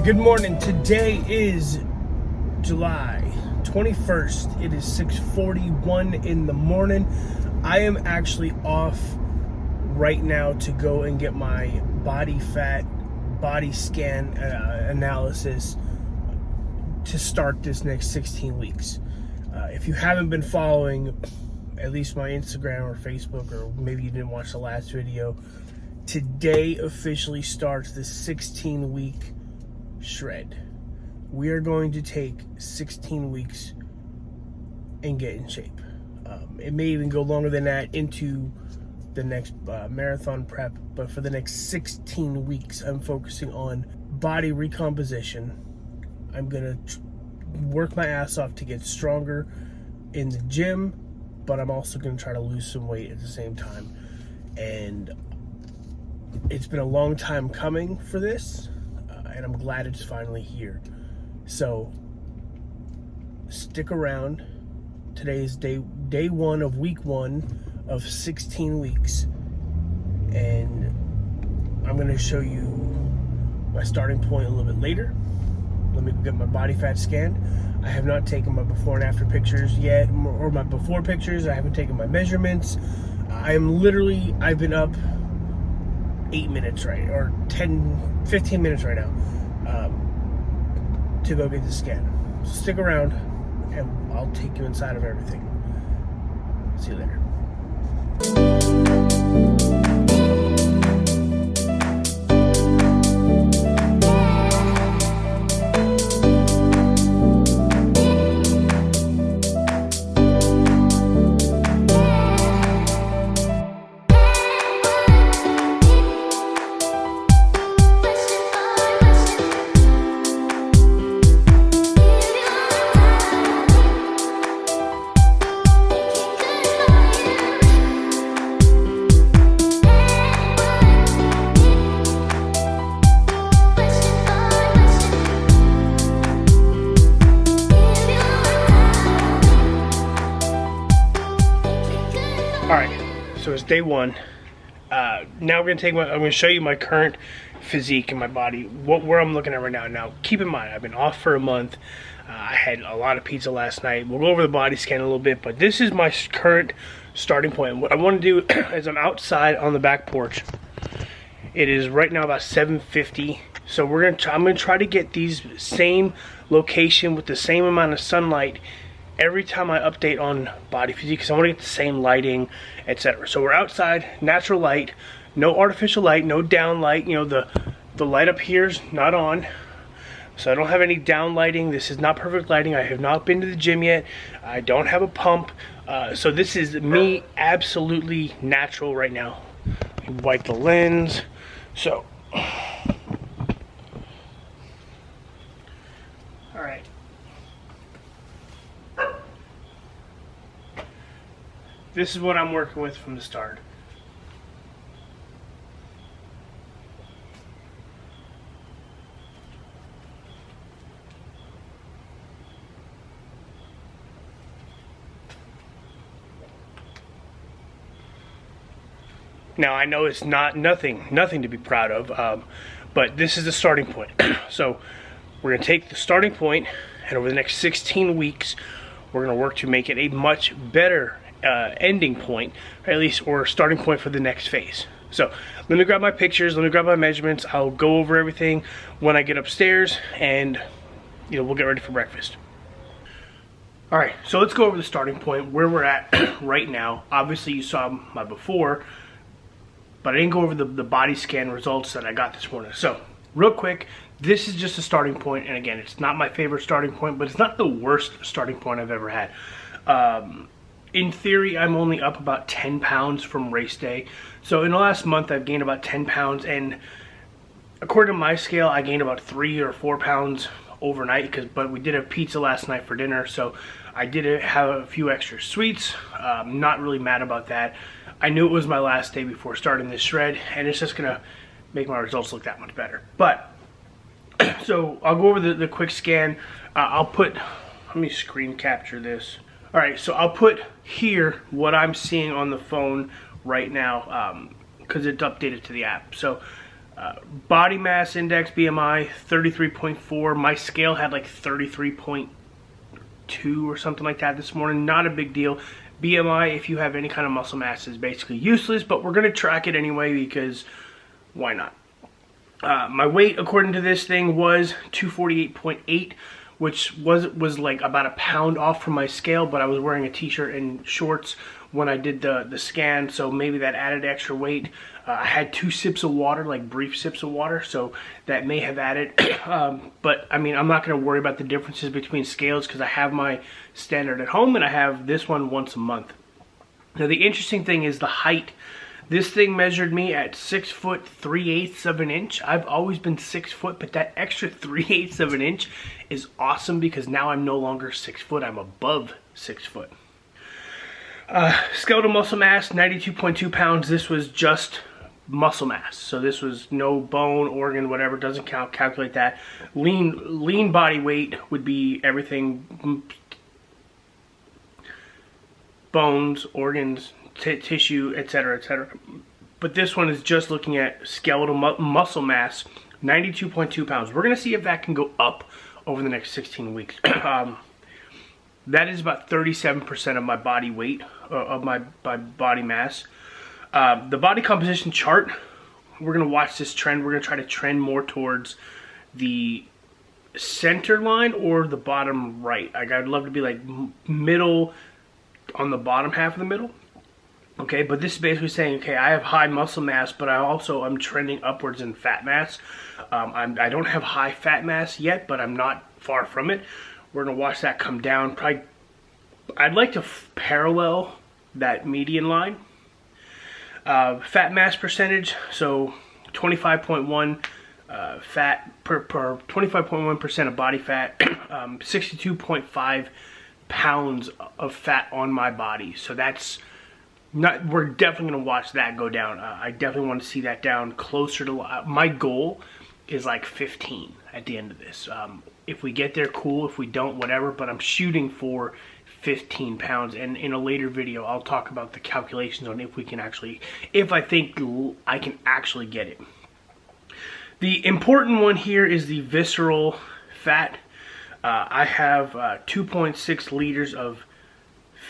Good morning. Today is July 21st. It is 6:41 in the morning. I am actually off right now to go and get my body fat body scan analysis to start this next 16 weeks. If you haven't been following at least my Instagram or Facebook, or maybe you didn't watch the last video, today officially starts the 16-week shred. We are going to take 16 weeks and get in shape. It may even go longer than that into the next marathon prep, but for the next 16 weeks, I'm focusing on body recomposition. I'm gonna work my ass off to get stronger in the gym, but I'm also gonna try to lose some weight at the same time. And it's been a long time coming for this, and I'm glad it's finally here. So stick around. Today is day one of week 1 of 16 weeks, and I'm going to show you my starting point a little bit later. Let me get my body fat scanned. I have not taken my before and after pictures yet, or my before pictures. I haven't taken my measurements. I've been up 8 minutes, right, or 15 minutes right now, to go get the scan. So stick around and I'll take you inside of everything. See you later. So it's day one. Now I'm gonna show you my current physique and my body, where I'm looking at right now. Now, keep in mind, I've been off for a month. I had a lot of pizza last night. We'll go over the body scan a little bit, but this is my current starting point. What I want to do is I'm outside on the back porch. It is right now about 7:50. So I'm gonna try to get these same location with the same amount of sunlight every time I update on body physique, because I want to get the same lighting, etc. So we're outside, natural light, no artificial light, no down light. You know, the light up here's not on, so I don't have any down lighting. This is not perfect lighting. I have not been to the gym yet. I don't have a pump, so this is me absolutely natural right now. Wipe the lens. So all right. This is what I'm working with from the start. Now I know it's nothing to be proud of, but this is the starting point. So we're gonna take the starting point, and over the next 16 weeks, we're gonna work to make it a much better ending point, or at least, or starting point for the next phase. So let me grab my pictures, let me grab my measurements. I'll go over everything when I get upstairs, and we'll get ready for breakfast. All right, so let's go over the starting point, where we're at right now. Obviously you saw my before, but I didn't go over the body scan results that I got this morning. So real quick, this is just a starting point, and again, it's not my favorite starting point, but it's not the worst starting point I've ever had. In theory, I'm only up about 10 pounds from race day. So in the last month, I've gained about 10 pounds. And according to my scale, I gained about 3 or 4 pounds overnight. But we did have pizza last night for dinner. So I did have a few extra sweets. Not really mad about that. I knew it was my last day before starting this shred. And it's just going to make my results look that much better. But, so I'll go over the quick scan. Let me screen capture this. All right, so I'll put here what I'm seeing on the phone right now, because it's updated to the app. So Body mass index, BMI, 33.4. My scale had like 33.2 or something like that this morning. Not a big deal. BMI, if you have any kind of muscle mass, is basically useless, but we're going to track it anyway because why not? My weight, according to this thing, was 248.8, which was like about a pound off from my scale, but I was wearing a t-shirt and shorts when I did the scan, so maybe that added extra weight. I had 2 sips of water, like brief sips of water, so that may have added. But I mean, I'm not going to worry about the differences between scales because I have my standard at home and I have this one once a month. Now the interesting thing is the height. This thing measured me at 6 foot 3/8 of an inch. I've always been 6 foot, but that extra 3/8 of an inch is awesome because now I'm no longer 6 foot, I'm above 6 foot. Skeletal muscle mass, 92.2 pounds. This was just muscle mass. So this was no bone, organ, whatever, doesn't count, calculate that. Lean body weight would be everything, bones, organs, tissue, etc., etc. But this one is just looking at skeletal muscle mass, 92.2 pounds. We're going to see if that can go up over the next 16 weeks. That is about 37% of my body weight, of my body mass. The body composition chart, we're going to watch this trend. We're going to try to trend more towards the center line or the bottom right. I'd love to be like middle on the bottom half of the middle. Okay, but this is basically saying, okay, I have high muscle mass, but I'm trending upwards in fat mass. I don't have high fat mass yet, but I'm not far from it. We're going to watch that come down. Probably, I'd like to parallel that median line. Fat mass percentage, so 25.1 fat per 25.1% of body fat, 62.5 pounds of fat on my body. So that's not, we're definitely going to watch that go down. I definitely want to see that down closer to, my goal is like 15 at the end of this. If we get there, cool. If we don't, whatever, but I'm shooting for 15 pounds, and in a later video I'll talk about the calculations on if we can actually, if I think I can actually get it. The important one here is the visceral fat. I have 2.6 liters of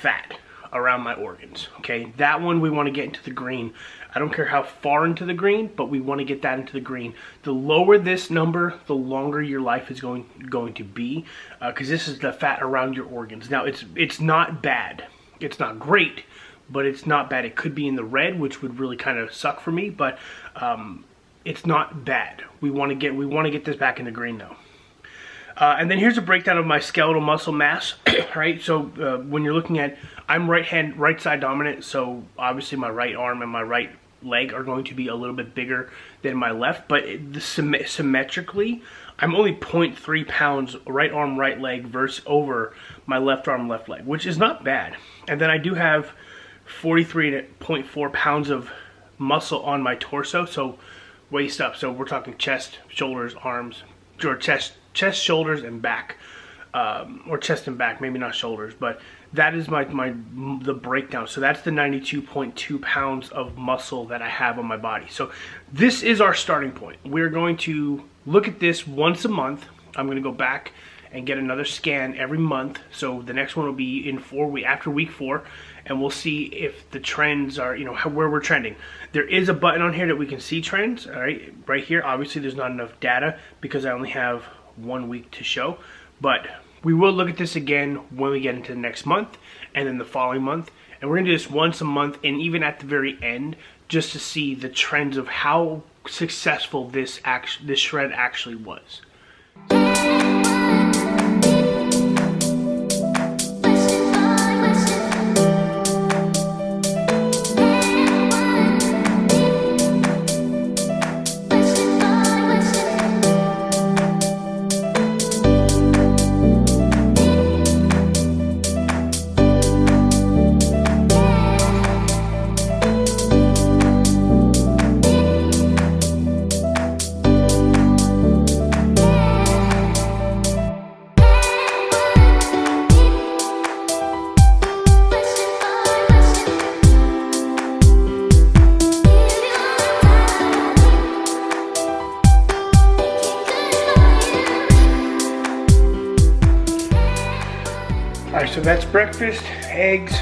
fat around my organs. Okay, that one we want to get into the green. I don't care how far into the green, but we want to get that into the green. The lower this number, the longer your life is going to be, because this is the fat around your organs. Now, it's not bad. It's not great, but it's not bad. It could be in the red, which would really kind of suck for me, but it's not bad. We want to get this back in the green though. And then here's a breakdown of my skeletal muscle mass, right? So when you're looking at, I'm right side dominant, so obviously my right arm and my right leg are going to be a little bit bigger than my left, but symmetrically, I'm only 0.3 pounds right arm, right leg versus over my left arm, left leg, which is not bad. And then I do have 43.4 pounds of muscle on my torso, so waist up. So we're talking chest, shoulders, arms, or chest, shoulders, and back, or chest and back, maybe not shoulders, but that is the breakdown. So that's the 92.2 pounds of muscle that I have on my body. So this is our starting point. We're going to look at this once a month. I'm going to go back and get another scan every month. So the next one will be in after week 4, and we'll see if the trends are, where we're trending. There is a button on here that we can see trends, all right here. Obviously there's not enough data because I only have 1 week to show, but we will look at this again when we get into the next month and then the following month, and we're gonna do this once a month and even at the very end, just to see the trends of how successful this shred actually was. so that's breakfast: eggs,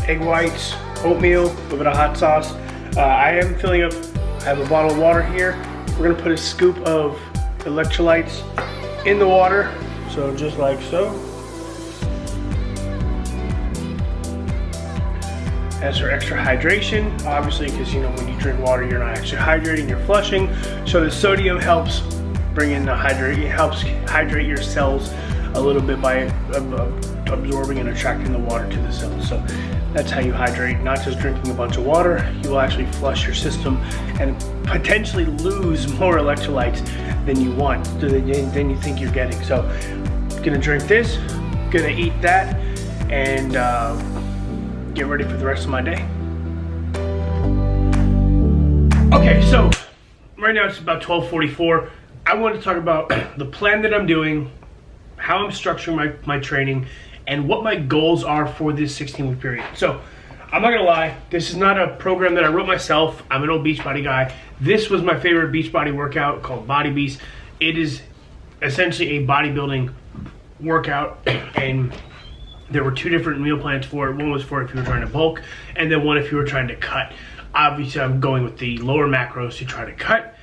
egg whites, oatmeal, a little bit of hot sauce. I am filling up, I have a bottle of water here. We're gonna put a scoop of electrolytes in the water, so just like so. That's for extra hydration, obviously, because you know when you drink water you're not actually hydrating, you're flushing. So the sodium helps bring in the it helps hydrate your cells a little bit by absorbing and attracting the water to the cells. So that's how you hydrate, not just drinking a bunch of water. You will actually flush your system and potentially lose more electrolytes than you want, than you think you're getting. So gonna drink this, gonna eat that, and get ready for the rest of my day. Okay, so right now it's about 12:44. I want to talk about the plan that I'm doing, how I'm structuring my training, and what my goals are for this 16-week period. So I'm not gonna lie, this is not a program that I wrote myself. I'm an old Beachbody guy. This was my favorite Beachbody workout called Body Beast. It is essentially a bodybuilding workout, and there were two different meal plans for it. One was for if you were trying to bulk, and then one if you were trying to cut. Obviously, I'm going with the lower macros to try to cut,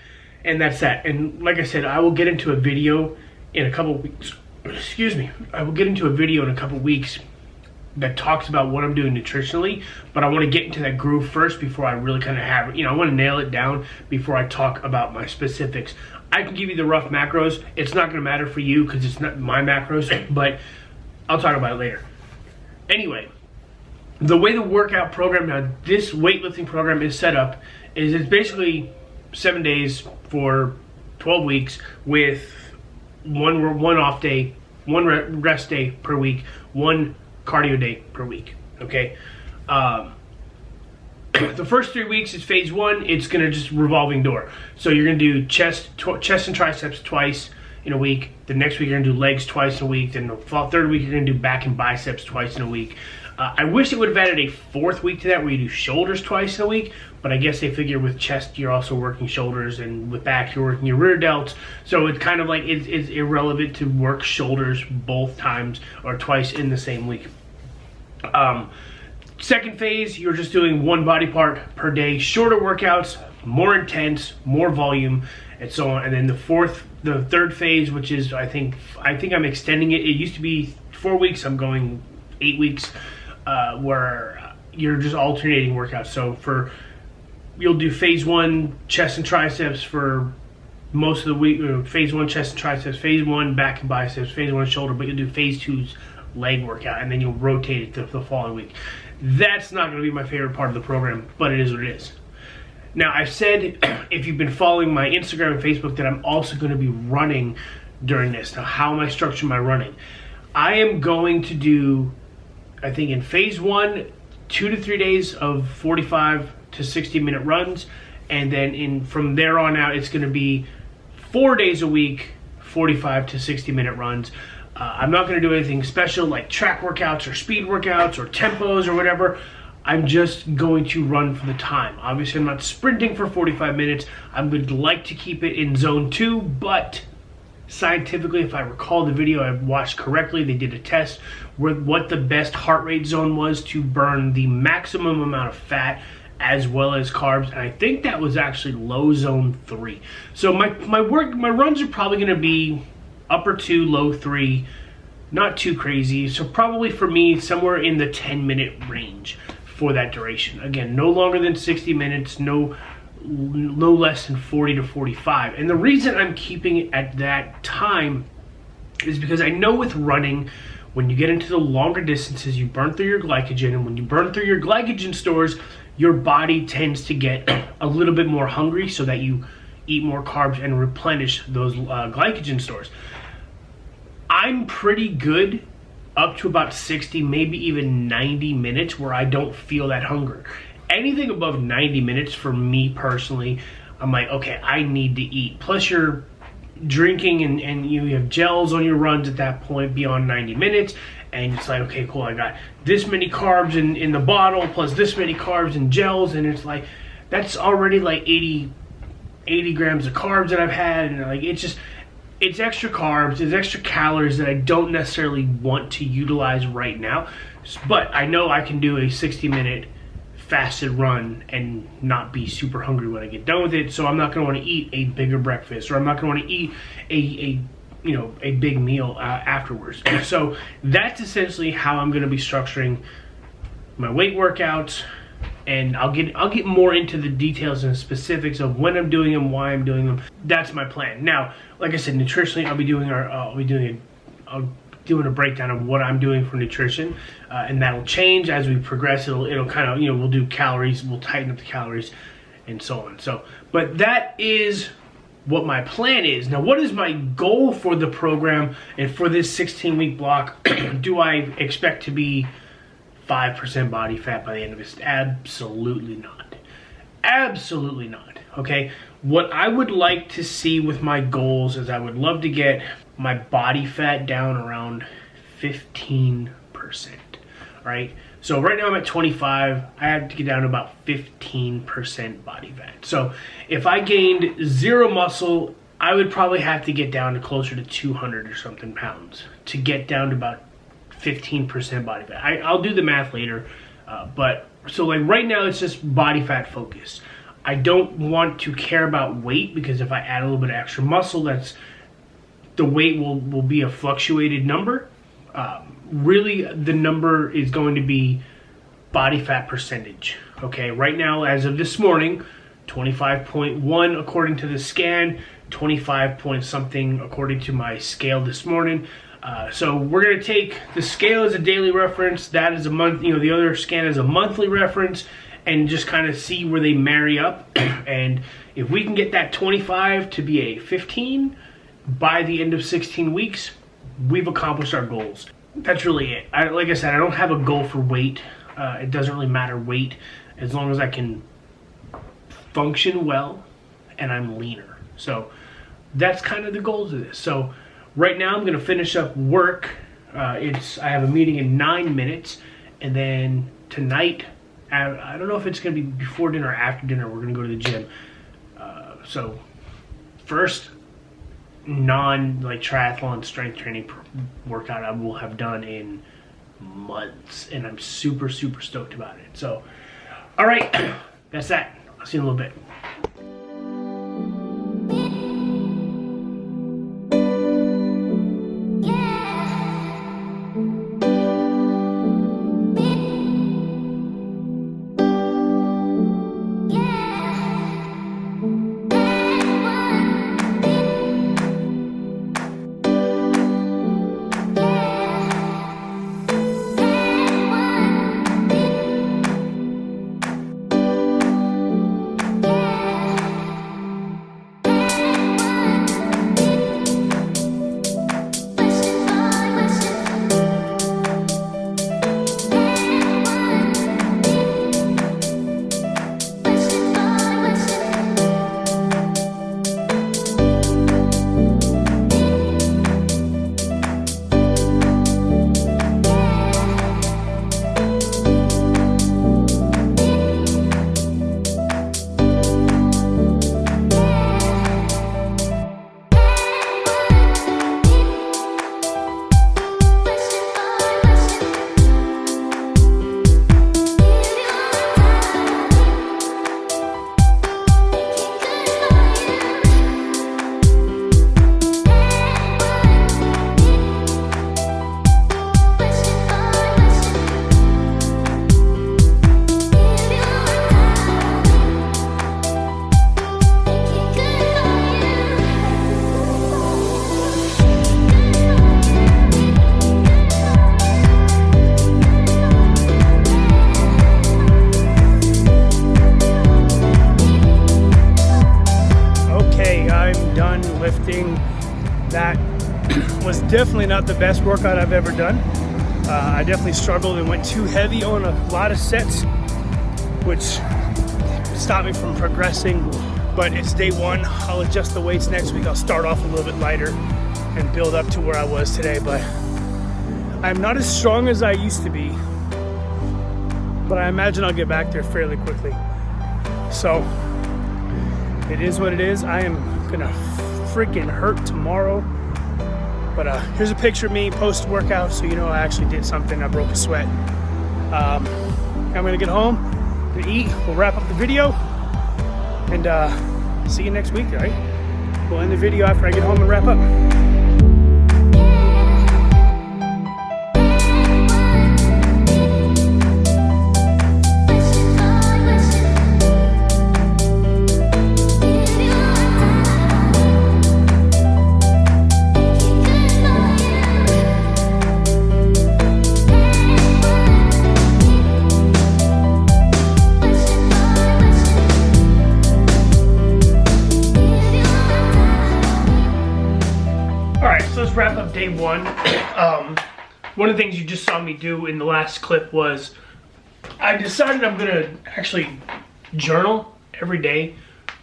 and that's that. And like I said, I will get into a video in a couple weeks. Excuse me. I will get into a video in a couple weeks that talks about what I'm doing nutritionally, but I want to get into that groove first before I really kind of have, I want to nail it down before I talk about my specifics. I can give you the rough macros. It's not going to matter for you because it's not my macros, but I'll talk about it later. Anyway, the way the workout program, now this weightlifting program is set up, is it's basically 7 days for 12 weeks with one off day, one rest day per week, one cardio day per week, okay? The first 3 weeks is phase one. It's gonna just revolving door. So you're gonna do chest and triceps twice in a week. The next week you're gonna do legs twice in a week. Then the third week you're gonna do back and biceps twice in a week. I wish it would have added a fourth week to that where you do shoulders twice in a week, but I guess they figure with chest you're also working shoulders, and with back you're working your rear delts. So it's kind of like it's irrelevant to work shoulders both times or twice in the same week. Second phase, you're just doing one body part per day, shorter workouts, more intense, more volume, and so on. And then the third phase, which is I think I'm extending it. It used to be 4 weeks. I'm going 8 weeks, where you're just alternating workouts. So you'll do phase one chest and triceps for most of the week. Phase one chest and triceps, phase one back and biceps, phase one shoulder. But you'll do phase two's leg workout, and then you'll rotate it to the following week. That's not going to be my favorite part of the program, but it is what it is. Now, I've said, if you've been following my Instagram and Facebook, that I'm also going to be running during this. Now, how am I structuring my running? I am going to do, I think in phase one, 2 to 3 days of 45 to 60 minute runs. And then from there on out, it's going to be 4 days a week, 45 to 60 minute runs. I'm not going to do anything special like track workouts or speed workouts or tempos or whatever. I'm just going to run for the time. Obviously, I'm not sprinting for 45 minutes. I would like to keep it in zone 2, but scientifically, if I recall the video I watched correctly, they did a test with what the best heart rate zone was to burn the maximum amount of fat as well as carbs, and I think that was actually low zone 3. So my runs are probably going to be upper 2, low 3, not too crazy. So probably for me, somewhere in the 10-minute range for that duration. Again, no longer than 60 minutes, no less than 40 to 45. And the reason I'm keeping it at that time is because I know with running, when you get into the longer distances, you burn through your glycogen, and when you burn through your glycogen stores, your body tends to get a little bit more hungry so that you eat more carbs and replenish those glycogen stores. I'm pretty good up to about 60, maybe even 90 minutes where I don't feel that hunger. Anything above 90 minutes for me personally, I'm like, okay, I need to eat. Plus you're drinking and you have gels on your runs at that point beyond 90 minutes. And it's like, okay, cool, I got this many carbs in the bottle plus this many carbs in gels. And it's like, that's already like 80 grams of carbs that I've had. And like, it's just, it's extra carbs, it's extra calories that I don't necessarily want to utilize right now. But I know I can do a 60-minute fasted run and not be super hungry when I get done with it. So I'm not going to want to eat a bigger breakfast, or I'm not going to want to eat a big meal afterwards. So that's essentially how I'm going to be structuring my weight workouts. And I'll get more into the details and specifics of when I'm doing them, why I'm doing them. That's my plan. Now, like I said, nutritionally, I'll be doing a breakdown of what I'm doing for nutrition, and that'll change as we progress. It'll kind of, we'll do calories, we'll tighten up the calories, and so on. So, but that is what my plan is. Now, what is my goal for the program and for this 16-week block? Do I expect to be 5% body fat by the end of this? Absolutely not. Absolutely not. Okay. What I would like to see with my goals is I would love to get my body fat down around 15%. Right. So right now I'm at 25. I have to get down to about 15% body fat. So if I gained 0 muscle, I would probably have to get down to closer to 200 or something pounds to get down to about 15% body fat. I'll do the math later, but so like right now it's just body fat focused. I don't want to care about weight, because if I add a little bit of extra muscle, the weight will be a fluctuated number. Really, the number is going to be body fat percentage. Okay, right now, as of this morning, 25.1 according to the scan, 25 point something according to my scale this morning. So we're going to take the scale as a daily reference, that is a month, the other scan is a monthly reference, and just kind of see where they marry up. And if we can get that 25 to be a 15 by the end of 16 weeks, we've accomplished our goals. That's really it. Like I said, I don't have a goal for weight. It doesn't really matter weight, as long as I can function well and I'm leaner. So that's kind of the goals of this. So right now I'm going to finish up work. I have a meeting in 9 minutes, and then tonight, I don't know if it's going to be before dinner or after dinner, we're going to go to the gym. So first triathlon strength training workout I will have done in months, and I'm super stoked about it. So all right, that's that. I'll see you in a little bit. That was definitely not the best workout I've ever done. I definitely struggled and went too heavy on a lot of sets, which stopped me from progressing. But it's day one. I'll adjust the weights next week. I'll start off a little bit lighter and build up to where I was today. But I'm not as strong as I used to be, but I imagine I'll get back there fairly quickly. So it is what it is. I am gonna freaking hurt tomorrow. But here's a picture of me post-workout, so you know I actually did something. I broke a sweat. I'm gonna get home, gonna eat, we'll wrap up the video, and see you next week, all right? We'll end the video after I get home and wrap up. Let's wrap up day one. One of the things you just saw me do in the last clip was I decided I'm gonna actually journal every day,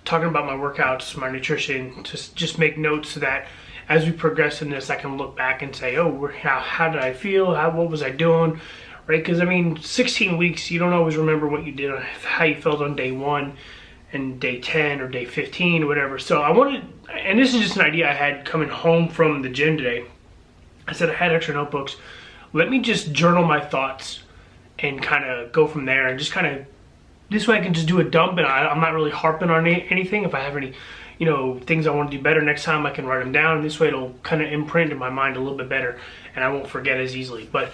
talking about my workouts, my nutrition, just make notes so that as we progress in this, I can look back and say, oh, how did I feel? What was I doing? Right? Because I mean, 16 weeks, you don't always remember what you did, how you felt on day one and day 10 or day 15 or whatever. So I wanted, and this is just an idea I had coming home from the gym today. I said I had extra notebooks. Let me just journal my thoughts and kind of go from there, and just kind of, this way I can just do a dump, and I'm not really harping on anything. If I have any, you know, things I want to do better next time, I can write them down. This way it'll kind of imprint in my mind a little bit better, and I won't forget as easily. But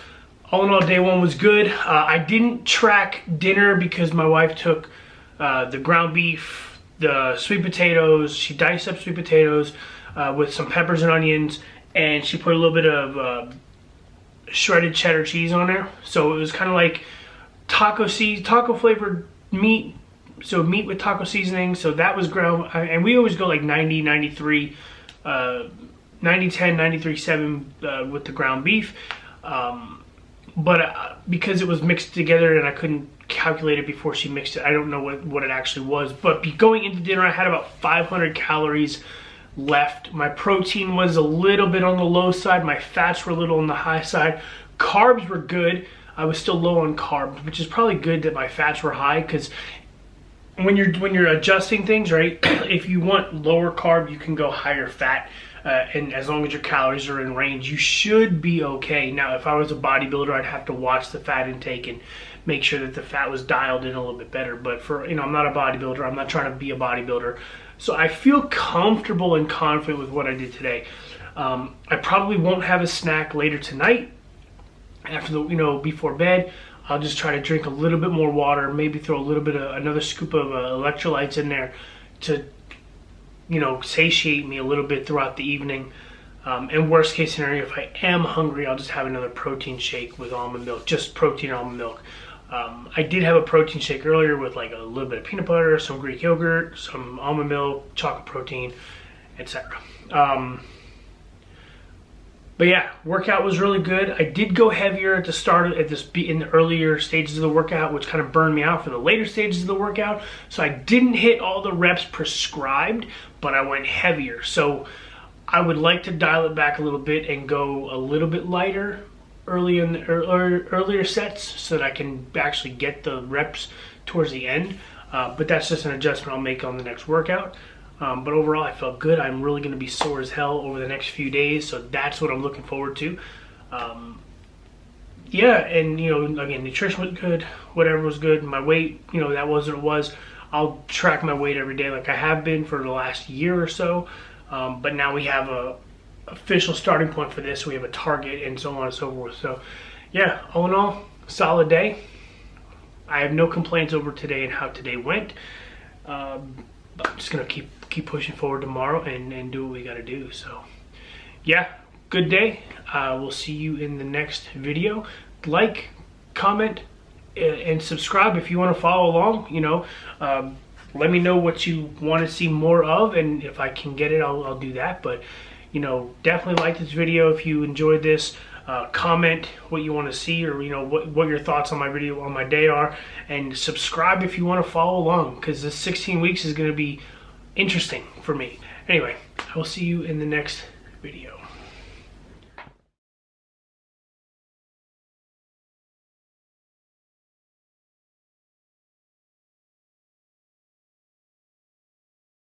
all in all, day one was good. I didn't track dinner because my wife took the ground beef, the sweet potatoes. She diced up sweet potatoes with some peppers and onions, and she put a little bit of shredded cheddar cheese on there. So it was kind of like taco flavored meat. So meat with taco seasoning. So that was ground, and we always go like 90, 93, 90, 10, 93, 7 with the ground beef. But because it was mixed together and I couldn't calculate it before she mixed it, I don't know what it actually was. But going into dinner, I had about 500 calories left. My protein was a little bit on the low side. My fats were a little on the high side. Carbs were good. I was still low on carbs, which is probably good that my fats were high, because when you're adjusting things, right, if you want lower carb, you can go higher fat. And as long as your calories are in range, you should be okay. Now, if I was a bodybuilder, I'd have to watch the fat intake and make sure that the fat was dialed in a little bit better. But for, you know, I'm not a bodybuilder. I'm not trying to be a bodybuilder. So I feel comfortable and confident with what I did today. I probably won't have a snack later tonight. After the, you know, before bed, I'll just try to drink a little bit more water, maybe throw a little bit of another scoop of electrolytes in there to, you know, satiate me a little bit throughout the evening. And worst case scenario, if I am hungry, I'll just have another protein shake with almond milk, just protein almond milk. I did have a protein shake earlier with like a little bit of peanut butter, some Greek yogurt, some almond milk, chocolate protein, etc. But yeah, workout was really good. I did go heavier at the start, in the earlier stages of the workout, which kind of burned me out for the later stages of the workout. So I didn't hit all the reps prescribed, but I went heavier. So I would like to dial it back a little bit and go a little bit lighter early in the earlier sets, so that I can actually get the reps towards the end. But that's just an adjustment I'll make on the next workout. But overall, I felt good. I'm really going to be sore as hell over the next few days, so that's what I'm looking forward to. Yeah, and, you know, again, nutrition was good. Whatever was good. My weight, you know, that was what it was. I'll track my weight every day like I have been for the last year or so. But now we have a official starting point for this. We have a target and so on and so forth. So, yeah, all in all, solid day. I have no complaints over today and how today went. But I'm just gonna keep pushing forward tomorrow and do what we gotta do. So yeah, good day. We'll see you in the next video. Like, comment, and subscribe if you want to follow along. You know, let me know what you want to see more of, and if I can get it, I'll do that. But you know, definitely like this video if you enjoyed this. Comment what you want to see, or you know, what your thoughts on my video, on my day are, and subscribe if you want to follow along, because this 16 weeks is going to be interesting for me. Anyway, I will see you in the next video.